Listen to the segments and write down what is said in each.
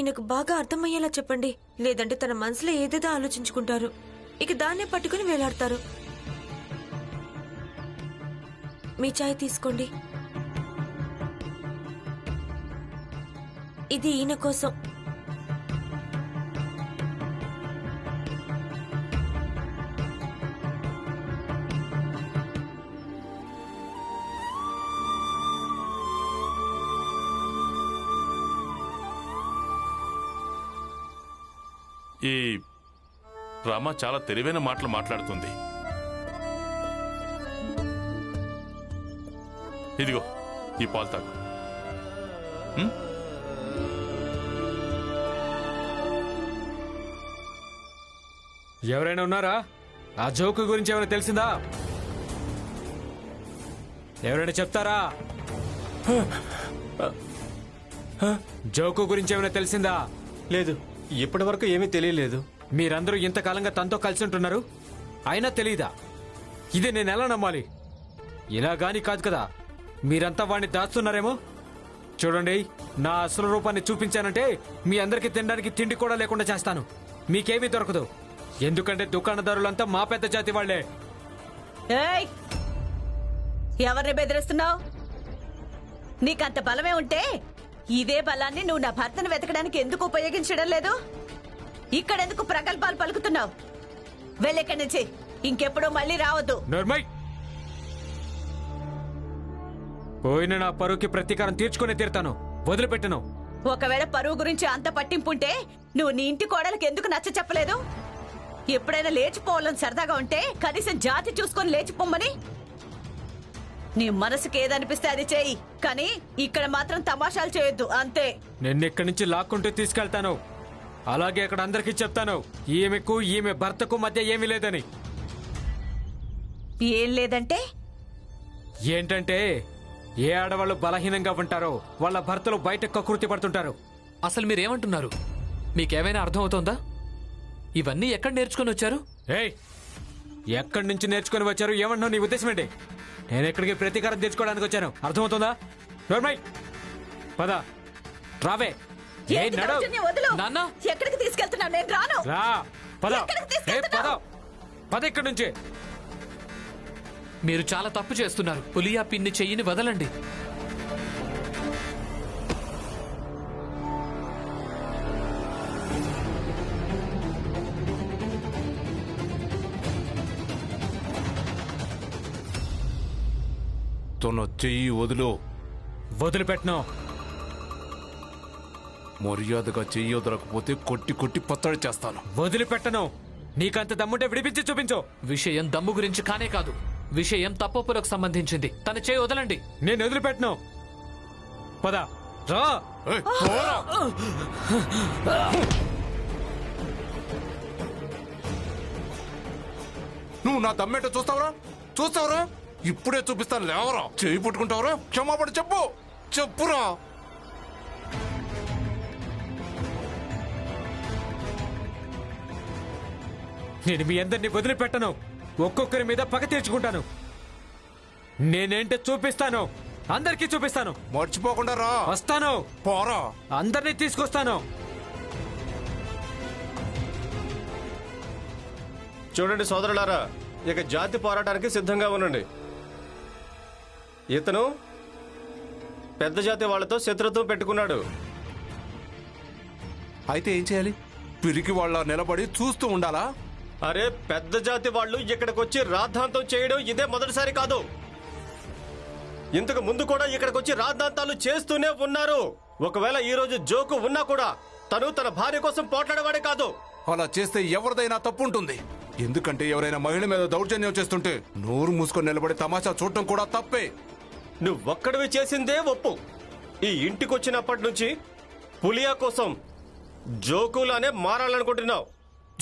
ఈయనకు బాగా అర్థమయ్యేలా చెప్పండి, లేదంటే తన మనసులో ఏదేదో ఆలోచించుకుంటారు. ఇక దాన్నే పట్టుకుని వేలాడతారు. మీ చాయ్ తీసుకోండి. ఇది ఈయన కోసం. ఈ రామ చాలా తెలివైన మాటలు మాట్లాడుతుంది. ఇదిగో ఈ పాలు తాగు. ఎవరైనా ఉన్నారా? ఆ జోకు గురించి ఏమైనా తెలిసిందా? ఎవరైనా చెప్తారా? జోకు గురించి ఏమైనా తెలిసిందా? లేదు, ఇప్పటి వరకు ఏమీ తెలియలేదు. మీరందరూ ఇంతకాలంగా తనతో కలిసి ఉంటున్నారు, అయినా తెలీదా? ఇది నేను ఎలా నమ్మాలి? ఇలాగాని కాదు కదా, మీరంతా వాడిని దాస్తున్నారేమో. చూడండి, నా అసలు రూపాన్ని చూపించానంటే మీ అందరికి తినడానికి తిండి కూడా లేకుండా చేస్తాను. మీకేమీ దొరకదు, ఎందుకంటే దుకాణదారులంతా మా పెద్ద జాతి వాళ్లే. ఎవరిని బెదిరిస్తున్నావు? నీకంత బలమే ఉంటే ఇదే బలాన్ని నువ్వు నా భర్తను వెతకడానికి ఎందుకు ఉపయోగించడం లేదు? ఇక్కడెందుకు ప్రగల్భాలు పలుకుతున్నావు? వెళ్ళెక్కడి నుంచి, ఇంకెప్పుడు మళ్ళీ రావద్దు. నర్మయ్, పోయిన నా పరువుకి ప్రతీకారం తీర్చుకునే తీరుతాను, వదిలిపెట్టను. ఒకవేళ పరువు గురించి అంత పట్టింపుంటే నువ్వు నీ ఇంటి కోడలకు ఎందుకు నచ్చ చెప్పలేదు? ఎప్పుడైనా లేచిపోవాలని సరదాగా ఉంటే కనీసం జాతి చూసుకొని లేచిపోమ్మని. నీ మనసుకి ఏదనిపిస్తే అది చేయి, కానీ ఇక్కడ మాత్రం తమాషాలు చేయొద్దు, అంతే. నిన్నిక్కడి నుంచి లాక్కుంటూ తీసుకెళ్తాను. అలాగే అక్కడ అందరికీ చెప్తాను, ఈమెకు ఈమె భర్తకు మధ్య ఏమీ లేదని. ఏం లేదంటే? ఏంటంటే, ఏ ఆడవాళ్ళు బలహీనంగా ఉంటారో వాళ్ళ భర్తలు బయట కకృతి పడుతుంటారు. అసలు మీరేమంటున్నారు? మీకేమైనా అర్థం అవుతోందా? ఇవన్నీ ఎక్కడ నేర్చుకుని వచ్చారు? ఏయ్, ఎక్కడి నుంచి నేర్చుకుని వచ్చారు? ఏమంటున్నావు? నీ ఉద్దేశం ఏంటి? నేను ఎక్కడికి ప్రతీకారం తెచ్చుకోవడానికి వచ్చాను, అర్థమవుతుందా? నోర్మై, పద, రావే. ఏంటి దౌర్జన్యం? వదులు. నాన్న, ఎక్కడికి తీసుకెళ్తున్నావు? నేను రాను. రా, పద. ఎక్కడికి పద, తీసుకెళ్తున్నావు? పద ఇక్కడి నుంచి. మీరు చాలా తప్పు చేస్తున్నారు. పులియా పిన్ని చెయ్యిని వదలండి. తన చెయ్యి వదులు. వదిలిపెట్టను. మర్యాదగా చెయ్యి వదలకపోతే కొట్టి కొట్టి పత్తడి చేస్తాను. వదిలిపెట్టను. నీకంత దమ్ముంటే విడిపించి చూపించు. విషయం దమ్ము గురించి కానే కాదు, విషయం తప్పొప్పులకు సంబంధించింది. తన చేయి వదలండి. నేను వదిలిపెట్టను. పద, రా. ఏయ్, పోరా. నువ్వు నా దమ్మేట చూస్తావరా? ఇప్పుడే చూపిస్తాను, లేవరా. చేయి పట్టుకుంటావరా? క్షమాపణ చెప్పురా. నేను మీ అందరినీ వదిలిపెట్టను. ఒక్కొక్కరి మీద పగ తీర్చుకుంటాను. నేనేంటో చూపిస్తాను, అందరికీ చూపిస్తాను. మర్చిపోకుండా రా. వస్తాను. పోరా. అందరినీ తీసుకొస్తాను. చూడండి సోదరులారా, ఇక జాతి పోరాటానికి సిద్ధంగా ఉండండి. ఇతను పెద్ద జాతి వాళ్లతో శత్రుత్వం పెట్టుకున్నాడు. అయితే ఏం చేయాలి? పిరికి వాళ్ళ నిలబడి చూస్తూ ఉండాలా? అరే, పెద్ద జాతి వాళ్ళు ఇక్కడికి వచ్చి రాద్ధాంతం చేయడం ఇదే మొదటిసారి కాదు. ఇంతకు ముందు కూడా ఇక్కడికి వచ్చి రాద్ధాంతాలు చేస్తూనే ఉన్నారు. ఒకవేళ ఈ రోజు జోకు ఉన్నా కూడా తను తన భార్య కోసం పోట్లాడేవాడే కాదు. అలా చేస్తే ఎవరిదైనా తప్పు ఉంటుంది. ఎందుకంటే ఎవరైనా మహిళ మీద దౌర్జన్యం చేస్తుంటే నోరు మూసుకొని నిలబడి తమాషా చూడటం కూడా తప్పే. నువ్వొక్కడివి చేసిందే ఒప్పు. ఈ ఇంటికొచ్చినప్పటి నుంచి పులియా కోసం జోకులానే మారాలనుకుంటున్నావు.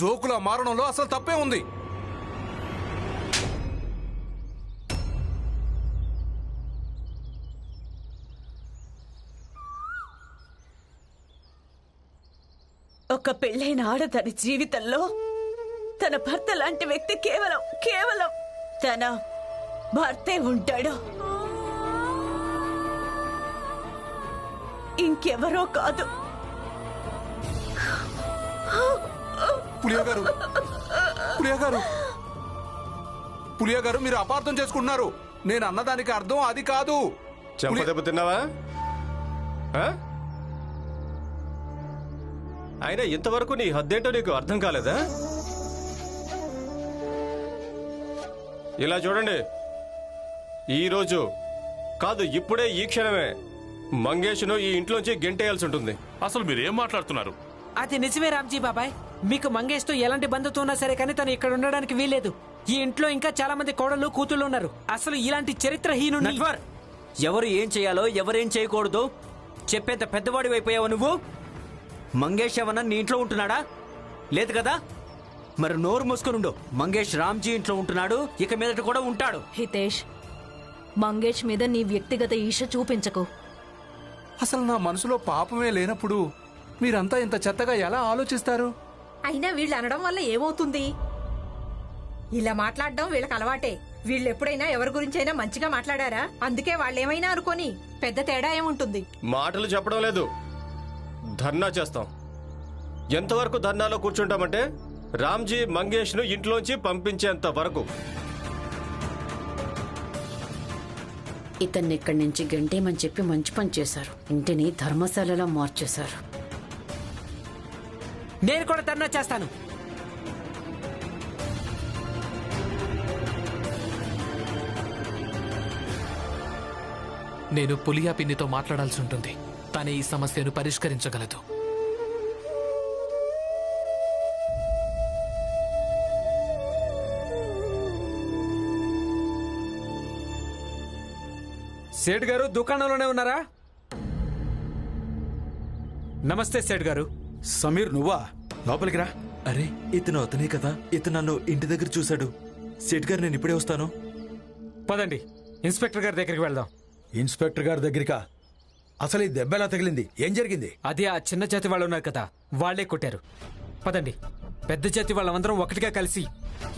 జోకులా మారడంలో అసలు తప్పే ఉంది. ఒక పెళ్ళైన ఆడదాని జీవితంలో తన భర్త లాంటి వ్యక్తి కేవలం తన భర్తే ఉంటాడు, ఇంకెవరో కాదు. పులియా గారు పులియా గారు పులియా గారు మీరు అపార్థం చేసుకుంటున్నారు. నేను అన్నదానికి అర్థం అది కాదు. చెంప దెబ్బ తిన్నావా? ఆ? అయినా ఇంతవరకు నీ హద్దేంటో నీకు అర్థం కాలేదా? ఇలా చూడండి, ఈరోజు కాదు ఇప్పుడే ఈ క్షణమే మంగేష్ను ఈ ఇంట్లోంచి గెంటేయాల్సి ఉంటుంది. అసలు మీరేం మాట్లాడుతున్నారు? అది నిజమే రామ్జీ బాబాయ్. మీకు మంగేష్ తో ఎలాంటి బంధుత్వం ఉన్నా సరే కానీ తను ఇక్కడ ఉండడానికి వీల్లేదు. ఈ ఇంట్లో ఇంకా చాలా మంది కోడళ్ళు కూతుళ్ళు ఉన్నారు. అసలు ఇలాంటి చరిత్రహీనుని నట్వర్, ఎవరు ఏం చేయాలో ఎవరేం చేయకూడదు చెప్పేంత పెద్దవాడి అయిపోయావు నువ్వు. మంగేష్ ఏమన్నా నీ ఇంట్లో ఉంటున్నాడా? లేదు కదా, మరి నోరు మూసుకొనుండు. మంగేష్ రామ్జీ ఇంట్లో ఉంటున్నాడు, ఇక మీదట కూడా ఉంటాడు. హితేష్, మంగేష్ మీద నీ వ్యక్తిగత ఈర్ష్య చూపించకు. అసలు నా మనసులో పాపమే లేనప్పుడు మీరంతా ఇంత చెత్తగా ఎలా ఆలోచిస్తారు? అయినా వీళ్ళు అనడం వల్ల ఏమవుతుంది? ఇలా మాట్లాడడం వీళ్ళకి అలవాటే. వీళ్ళు ఎప్పుడైనా ఎవరి గురించైనా మంచిగా మాట్లాడారా? అందుకే వాళ్ళేమైనా అనుకోని పెద్ద తేడా ఏముంటుంది? మాటలు చెప్పడం లేదు, ధర్నా చేస్తాం. ఎంతవరకు ధర్నాలో కూర్చుంటామంటే రామ్జీ మంగేష్ను ఇంట్లోంచి పంపించేంత వరకు. ఇతన్ని ఇక్కడి నుంచి గంటేమని చెప్పి మంచి పని చేశారు. ఇంటిని ధర్మశాలలా మార్చేశారు. నేను కూడా ధర్నా చేస్తాను. నేను పులియా పిన్నితో మాట్లాడాల్సి ఉంటుంది. తనే ఈ సమస్యను పరిష్కరించగలదు. సేట్ గారు దుకాణంలోనే ఉన్నారా? నమస్తే సేట్ గారు. సమీర్, నువ్వా? లోపలికి రా. అరే, ఇతను అతనే కదా. ఇతను నన్ను ఇంటి దగ్గర చూశాడు. సేట్ గారు, నేను ఇప్పుడే వస్తాను. పదండి, ఇన్స్పెక్టర్ గారి దగ్గరికి వెళ్దాం. ఇన్స్పెక్టర్ గారి దగ్గరికా? అసలు ఈ దెబ్బ ఎలా తగిలింది? ఏం జరిగింది? అదే ఆ చిన్న జాతి వాళ్ళు ఉన్నారు కదా, వాళ్లే కొట్టారు. పదండి, పెద్ద జాతి వాళ్ళందరం ఒకటిగా కలిసి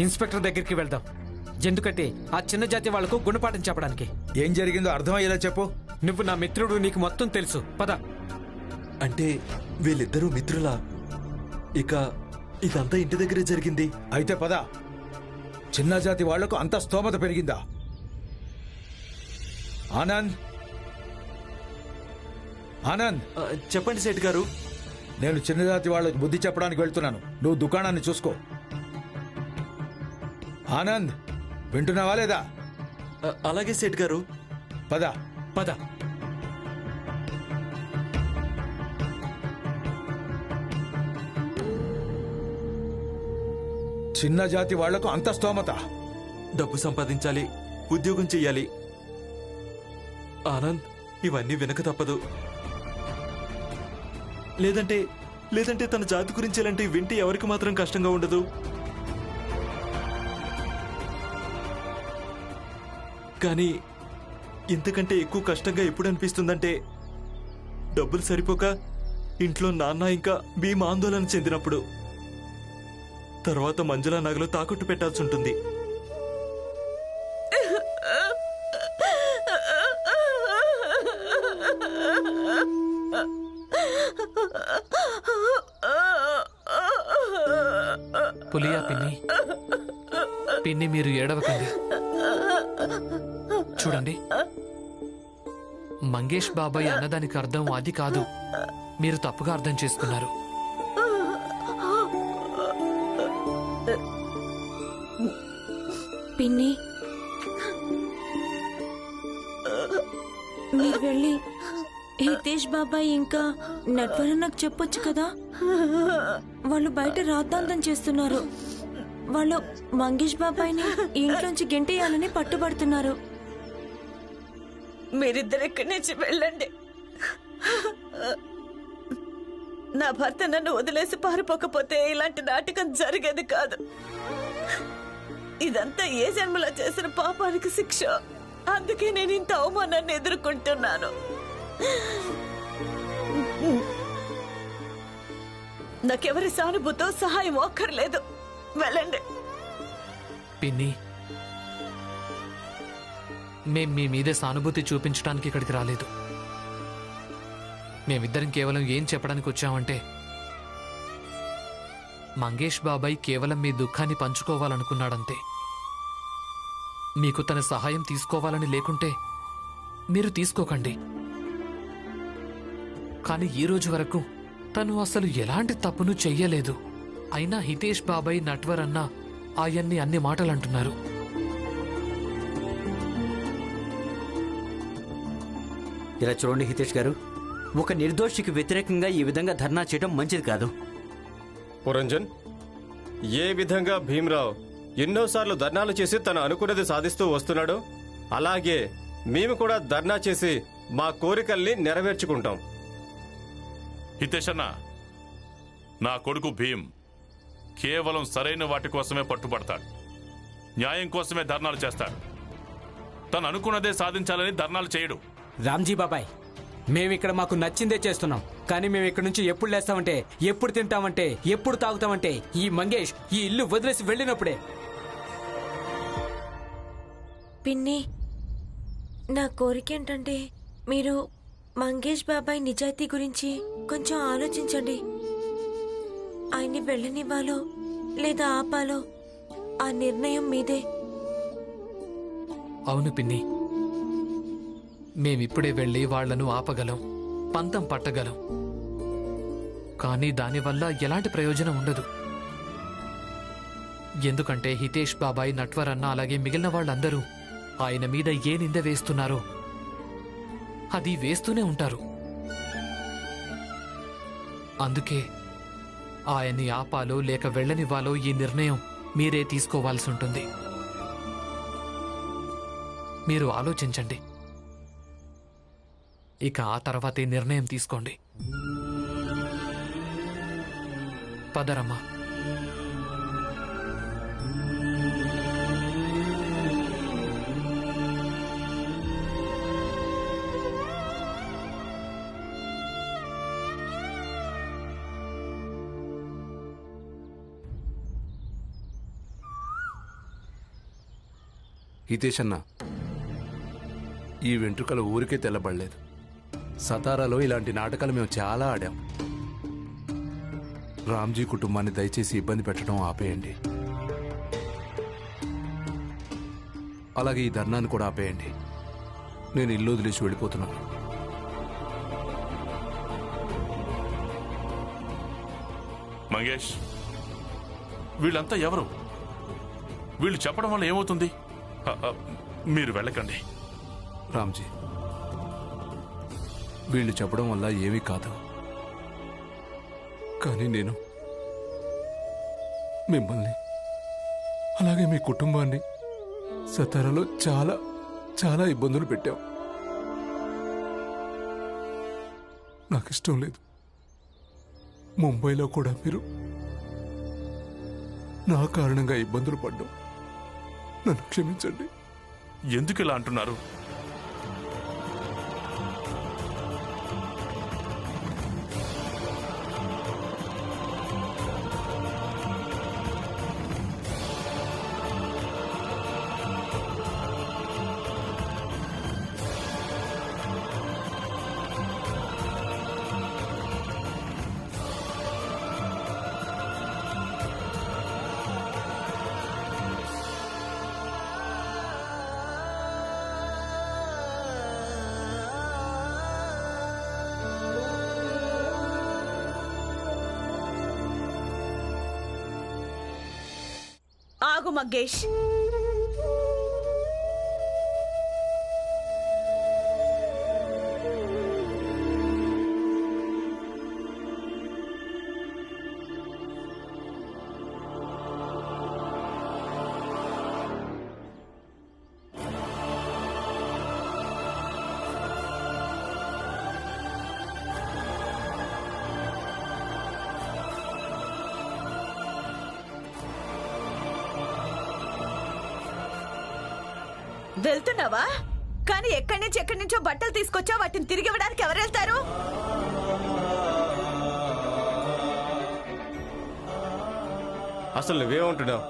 ఇన్స్పెక్టర్ దగ్గరికి వెళ్దాం. ఎందుకంటే ఆ చిన్న జాతి వాళ్లకు గుణపాఠం చెప్పడానికి. ఏం జరిగిందో అర్థమయ్యేలా చెప్పు. నువ్వు నా మిత్రుడు, నీకు మొత్తం తెలుసు. పద. అంటే వీళ్ళిద్దరూ మిత్రులా? ఇక ఇదంతా ఇంటి దగ్గరే జరిగింది. అయితే పద. చిన్న జాతి వాళ్లకు అంత స్తోమత పెరిగిందా? ఆనంద్, ఆనంద్, చెప్పండి సేట్ గారు. నేను చిన్న జాతి వాళ్ళకి బుద్ధి చెప్పడానికి వెళ్తున్నాను. నువ్వు దుకాణాన్ని చూసుకో. ఆనంద్, వింటున్నావా లేదా? అలాగే సేట్ గారు. పద పద. చిన్న జాతి వాళ్లకు అంత స్తోమత. డబ్బు సంపాదించాలి, ఉద్యోగం చెయ్యాలి. ఆనంద్, ఇవన్నీ వెనక తప్పదు. లేదంటే తన జాతి గురించి ఇలాంటి వింటే ఎవరికి మాత్రం కష్టంగా ఉండదు. కానీ ఇంతకంటే ఎక్కువ కష్టంగా ఎప్పుడు అనిపిస్తుందంటే డబ్బులు సరిపోక ఇంట్లో నాన్న ఇంకా భీమ్ ఆందోళన చెందినప్పుడు. తర్వాత మంజులా నగలు తాకట్టు పెట్టాల్సి ఉంటుంది. పులియా పిన్ని, పిన్ని మీరు ఏడవకండి. చూడండి, మంగేష్ బాబాయ్ అన్నదానికి అర్థం అది కాదు. మీరు తప్పుగా అర్థం చేసుకున్నారు. పిన్ని, మీరు వెళ్ళి హితేష్ బాబాయ్ ఇంకా నట్వరన్నకు చెప్పొచ్చు కదా. వాళ్ళు బయట రాద్ధాంతం చేస్తున్నారు. వాళ్ళు మంగేష్ బాబాయ్ని ఇంట్లోంచి గెంటేయాలని పట్టుబడుతున్నారు. మీరిద్దరు ఇక్కడి నుంచి వెళ్ళండి. నా భర్త నన్ను వదిలేసి పారిపోకపోతే ఇలాంటి నాటకం జరిగేది కాదు. ఇదంతా ఏ జన్మలో చేసిన పాపానికి శిక్ష. అందుకే నేను ఇంత అవమానాన్ని ఎదుర్కొంటున్నాను. నాకెవరి సానుభూతో సహాయం ఒక్కర్లేదు. వెళ్ళండి. పిన్ని, మేం మీ మీదే సానుభూతి చూపించడానికి ఇక్కడికి రాలేదు. మేమిద్దరం కేవలం ఏం చెప్పడానికి వచ్చామంటే మంగేష్ బాబాయ్ కేవలం మీ దుఃఖాన్ని పంచుకోవాలనుకున్నాడంతే. మీకు తన సహాయం తీసుకోవాలని లేకుంటే మీరు తీసుకోకండి. కానీ ఈ రోజు వరకు తను అసలు ఎలాంటి తప్పును చెయ్యలేదు. అయినా హితేష్ బాబాయ్ నట్వర్ అన్న ఆయన్ని అన్ని మాటలంటున్నారు. ఇలా చూడండి హితేష్ గారు, ఒక నిర్దోషికి వ్యతిరేకంగా ఈ విధంగా ధర్నా చేయడం మంచిది కాదు. పురంజన్, ఏ విధంగా భీమరావు ఎన్నోసార్లు ధర్నాలు చేసి తను అనుకున్నది సాధిస్తూ వస్తున్నాడు, అలాగే మేము కూడా ధర్నా చేసి మా కోరికల్ని నెరవేర్చుకుంటాం. హితేష్ అన్న, నా కొడుకు భీమ్ కేవలం సరైన వాటి కోసమే పట్టుబడతాడు. న్యాయం కోసమే ధర్నాలు చేస్తాడు. తను అనుకున్నదే సాధించాలని ధర్నాలు చేయడు. రామ్జీ బాబాయ్, మేమిక్కడ మాకు నచ్చిందే చేస్తున్నాం. కానీ మేము ఇక్కడ నుంచి ఎప్పుడు లేస్తామంటే, ఎప్పుడు తింటామంటే, ఎప్పుడు తాగుతామంటే ఈ మంగేష్ ఈ ఇల్లు వదిలేసి వెళ్ళినప్పుడే. పిన్ని, నా కోరిక ఏంటంటే మీరు మంగేష్ బాబాయ్ నిజాయితీ గురించి కొంచెం ఆలోచించండి. ఆయన్ని వెళ్ళనివ్వాలో లేదా ఆపాలో ఆ నిర్ణయం మీదే. అవును పిన్ని, మేమిప్పుడే వెళ్ళి వాళ్లను ఆపగలం, పంతం పట్టగలం. కానీ దానివల్ల ఎలాంటి ప్రయోజనం ఉండదు. ఎందుకంటే హితేష్ బాబాయ్, నట్వర్ అన్న అలాగే మిగిలిన వాళ్ళందరూ ఆయన మీద ఏ నింద వేస్తున్నారో అది వేస్తూనే ఉంటారు. అందుకే ఆయన్ని ఆపాలో లేక వెళ్ళనివ్వాలో ఈ నిర్ణయం మీరే తీసుకోవాల్సి ఉంటుంది. మీరు ఆలోచించండి. ఇక ఆ తర్వాతే నిర్ణయం తీసుకోండి. పదరమ్మా. హితేష్ అన్న, ఈ వెంట్రుకలు ఊరికే తెల్లబడలేదు. సతారాలో ఇలాంటి నాటకాలు మేము చాలా ఆడాం. రామ్జీ కుటుంబాన్ని దయచేసి ఇబ్బంది పెట్టడం ఆపేయండి. అలాగే ఈ ధర్నాన్ని కూడా ఆపేయండి. నేను ఇల్లు వదిలేసి వెళ్ళిపోతున్నాను. మంగేష్, వీళ్ళంతా ఎవరు? వీళ్ళు చెప్పడం వల్ల ఏమవుతుంది? మీరు వెళ్ళకండి. రామ్జీ, వీళ్ళు చెప్పడం వల్ల ఏమీ కాదు. కానీ నేను మిమ్మల్ని అలాగే మీ కుటుంబాన్ని సతారాలో చాలా చాలా ఇబ్బందులు పెట్టాం. నాకు ఇష్టం లేదు. ముంబైలో కూడా మీరు నా కారణంగా ఇబ్బందులు పడ్డాం. నన్ను క్షమించండి. ఎందుకు ఇలా అంటున్నారు? ఆగు మంగేష్. వెళ్తున్నావా? కానీ ఎక్కడి నుంచో బట్టలు తీసుకొచ్చా, వాటిని తిరిగి ఇవ్వడానికి ఎవరు వెళ్తారు? అసలు నువ్వేమంటున్నావు?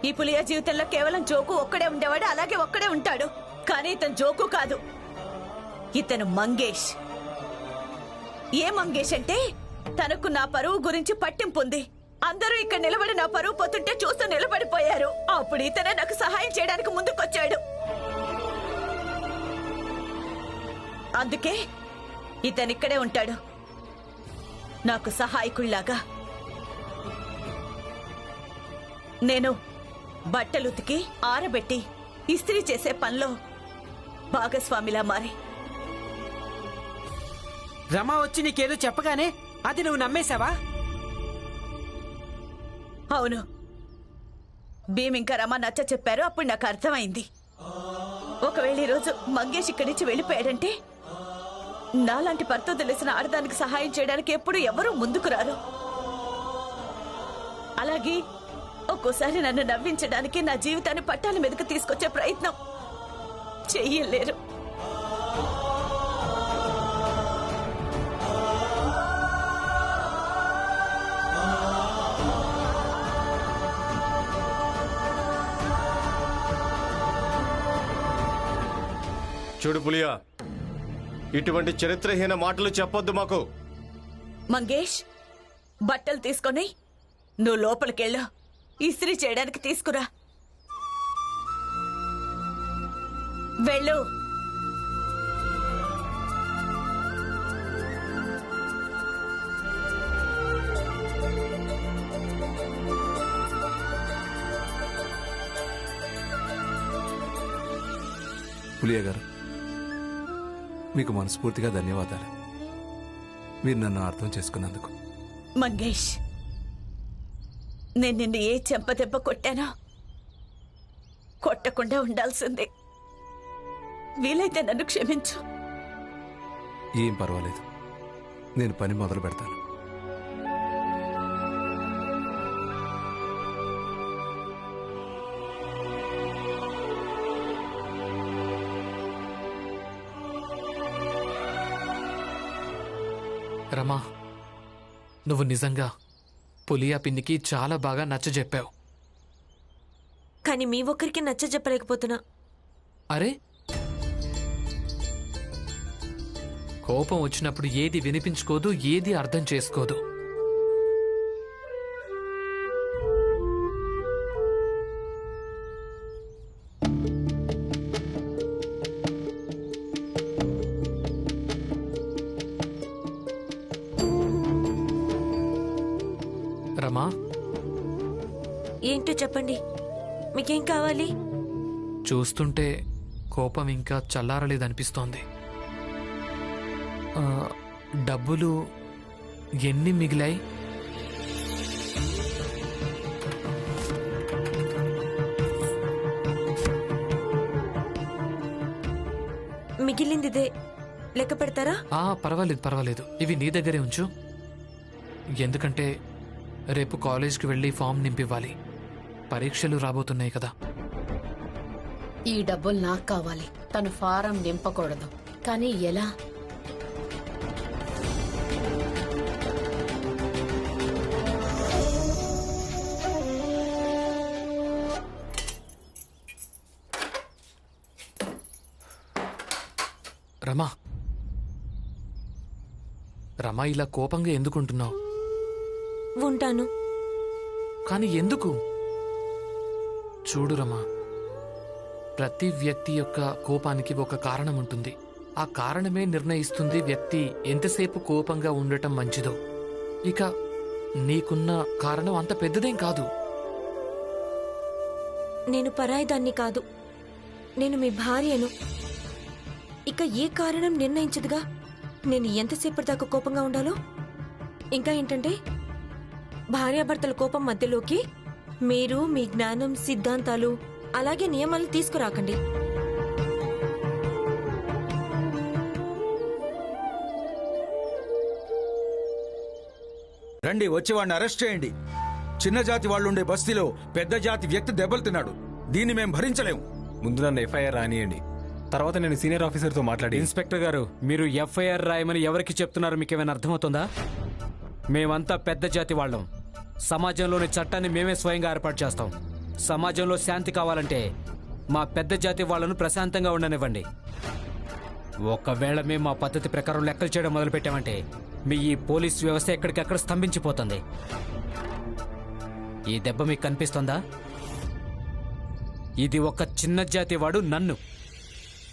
ఈ పులియ జీవితంలో కేవలం జోకు ఒక్కడే ఉండేవాడు, అలాగే ఒక్కడే ఉంటాడు. కానీ ఇతను జోకు కాదు, ఇతను మంగేష్. ఏ మంగేష్ అంటే తనకు నా పరువు గురించి పట్టింపు ఉంది. అందరూ ఇక్కడ నిలబడి నా పరువు పోతుంటే చూస్తూ నిలబడిపోయారు. అప్పుడు ఇతనే నాకు సహాయం చేయడానికి ముందుకొచ్చాడు. అందుకే ఇతనిక్కడే ఉంటాడు, నాకు సహాయకుళ్లాగా. నేను బట్టలు ఉతికి ఆరబెట్టి ఇస్త్రీ చేసే పనిలో భాగస్వామిలా మారి. రమా వచ్చి నీకేదో చెప్పగానే అది నువ్వు నమ్మేశావా? అవును, భీమ్ ఇంకా రమ నచ్చ చెప్పారు. అప్పుడు నాకు అర్థమైంది. ఒకవేళ ఈరోజు మంగేష్ ఇక్కడి నుంచి వెళ్ళిపోయాడంటే నాలాంటి భర్త తెలిసిన ఆడదానికి సహాయం చేయడానికి ఎప్పుడు ఎవరూ ముందుకు రారు. అలాగే ఒక్కోసారి నన్ను నవ్వించడానికి నా జీవితాన్ని పట్టాల మీదకు తీసుకొచ్చే ప్రయత్నం చెయ్యలేరు. చూడు పులియా, ఇటువంటి చరిత్రహీన మాటలు చెప్పొద్దు మాకు. మంగేష్, బట్టలు తీసుకొని నువ్వు లోపలికెళ్ళు, ఇస్త్రీ చేయడానికి తీసుకురా. వెళ్ళు. పులియా గారు, మీకు మనస్ఫూర్తిగా ధన్యవాదాలు. మీరు నన్ను అర్థం చేసుకున్నందుకు. మంగేష్, నేను నిన్ను ఏ చెంపదెబ్బ కొట్టానో కొట్టకుండా ఉండాల్సిందే. వీలైతే నన్ను క్షమించు. ఏం పర్వాలేదు, నేను పని మొదలు పెడతాను. రమా, నువ్వు నిజంగా పులియా పిన్నికి చాలా బాగా నచ్చజెప్పావు. కానీ మీ ఒక్కరికి నచ్చ చెప్పలేకపోతున్నా. అరే, కోపం వచ్చినప్పుడు ఏది వినిపించుకోదు, ఏది అర్థం చేసుకోదు. రమా, ఏంటో చెప్పండి, మీకేం కావాలి? చూస్తుంటే కోపం ఇంకా చల్లారలేదనిపిస్తోంది. డబ్బులు ఎన్ని మిగిలాయి? మిగిలిందిదే, లెక్క పెడతారా? పర్వాలేదు పర్వాలేదు, ఇవి నీ దగ్గరే ఉంచు. ఎందుకంటే రేపు కాలేజ్కి వెళ్ళి ఫామ్ నింపివ్వాలి. పరీక్షలు రాబోతున్నాయి కదా. ఈ డబ్బులు నాకు కావాలి. తను ఫారం నింపకూడదు. కానీ ఎలా? రమా, రమా, ఇలా కోపంగా ఎందుకుంటున్నావు? ఉంటాను. కానీ ఎందుకు? చూడు రమా, ప్రతి వ్యక్తి యొక్క కోపానికి ఒక కారణం ఉంటుంది. ఆ కారణమే నిర్ణయిస్తుంది వ్యక్తి ఎంతసేపు కోపంగా ఉండటం మంచిదో. ఇక నీకున్న కారణం అంత పెద్దదేం కాదు. నేను పరాయిదాన్ని కాదు, నేను మీ భార్యను. ఇక ఏ కారణం నిర్ణయించదుగా నేను ఎంతసేపటి దాకా కోపంగా ఉండాలో. ఇంకా ఏంటంటే, భార్యాభర్తల కోపం మధ్యలోకి మీరు మీ జ్ఞానం, సిద్ధాంతాలు, అలాగే నియమాలు తీసుకురాకండి. రండి, వచ్చి వాడిని అరెస్ట్ చేయండి. చిన్న జాతి వాళ్ళుండే బస్తీలో పెద్ద జాతి వ్యక్తి దెబ్బలు తిన్నాడు. దీన్ని మేము భరించలేము. ముందు నన్ను ఎఫ్ఐఆర్ రానియండి, తర్వాత నేను సీనియర్ ఆఫీసర్తో మాట్లాడి. ఇన్స్పెక్టర్ గారు, మీరు ఎఫ్ఐఆర్ రాయమని ఎవరికి చెప్తున్నారు? మీకేమైనా అర్థమవుతుందా? మేమంతా పెద్ద జాతి వాళ్ళం. సమాజంలోని చట్టాన్ని మేమే స్వయంగా ఏర్పాటు చేస్తాం. సమాజంలో శాంతి కావాలంటే మా పెద్ద జాతి వాళ్లను ప్రశాంతంగా ఉండనివ్వండి. ఒకవేళ మేము మా పద్ధతి ప్రకారం లెక్కలు చేయడం మొదలుపెట్టామంటే మీ ఈ పోలీస్ వ్యవస్థ ఎక్కడికెక్కడ స్తంభించిపోతుంది. ఈ దెబ్బ మీకు కనిపిస్తుందా? ఇది ఒక చిన్న జాతి వాడు నన్ను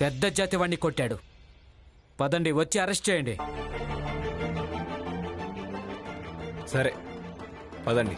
పెద్ద జాతి వాడిని కొట్టాడు. పదండి, వచ్చి అరెస్ట్ చేయండి. సరే పదండి.